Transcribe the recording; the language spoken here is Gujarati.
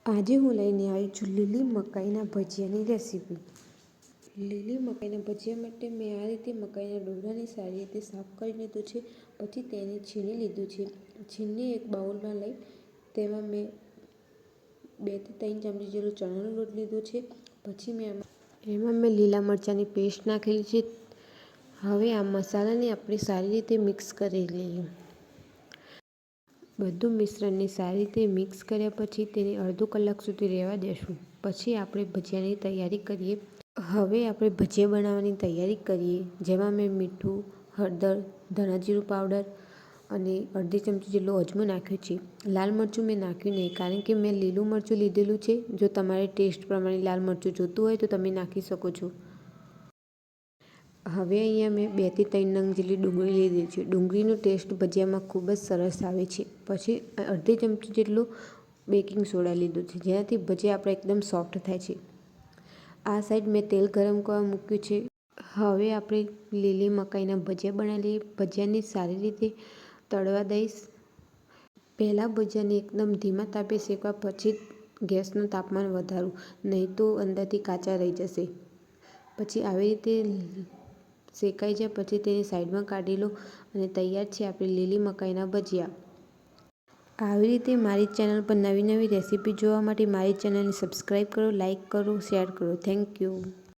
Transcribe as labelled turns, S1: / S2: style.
S1: આજે હું લઈને આવી છું લીલી મકાઈના ભજીયાની રેસીપી। લીલી મકાઈના ભજીયા માટે મેં આ રીતે મકાઈના ડોરાને સારી રીતે સાફ કરી લીધું છે। પછી તેને છીણી લીધું છે। છીણીને એક બાઉલમાં લઈ તેમાં મેં 2 થી 3 ચમચી જેટલો ચણાનો લોટ લીધો છે। પછી એમાં મેં લીલા મરચાંની પેસ્ટ નાખેલી છે। હવે આ મસાલાને આપણે સારી રીતે મિક્સ કરી લઈએ। બધું મિશ્રણને સારી રીતે મિક્સ કર્યા પછી તેને અડધો કલાક સુધી રહેવા દેશું। પછી આપણે ભજીયાની તૈયારી કરીએ। હવે આપણે ભજીયા બનાવવાની તૈયારી કરીએ। જેમાં મેં મીઠું, હળદર, ધાણા જીરું પાવડર અને અડધી ચમચી જેટલો અજમો નાખ્યો છે। લાલ મરચું મેં નાખ્યું નહીં, કારણ કે મેં લીલું મરચું લીધેલું છે। જો તમારે ટેસ્ટ પ્રમાણે લાલ મરચું જોતું હોય તો તમે નાખી શકો છો। હવે અહીંયા મેં 2 થી 3 નંગ જેટલી ડુંગળી લીધી છે। ડુંગળીનો ટેસ્ટ ભજીયામાં ખૂબ જ સરસ આવે છે। પછી અડધી ચમચી જેટલો બેકિંગ સોડા લીધો છે, જેનાથી ભજીયા આપણા એકદમ સોફ્ટ થાય છે। આ સાઈડ મેં તેલ ગરમ કરવા મૂક્યું છે। હવે આપણે લીલી મકાઈના ભજીયા બનાવી લઈએ। ભજીયાને સારી રીતે તળવા દઈશ। પહેલાં ભજીયાને એકદમ ધીમા તાપે શેકવા, પછી ગેસનું તાપમાન વધારવું, નહીં તો અંદરથી કાચા રહી જશે। પછી આવી રીતે શેકાઈ જાય પછી તેને સાઈડમાં કાઢી લો અને તૈયાર છે આપણી લીલી મકાઈના ભજીયા। આવી રીતે મારી ચેનલ પર નવી રેસીપી જોવા માટે મારી ચેનલને સબસ્ક્રાઈબ કરો, લાઈક કરો, શેર કરો। Thank you.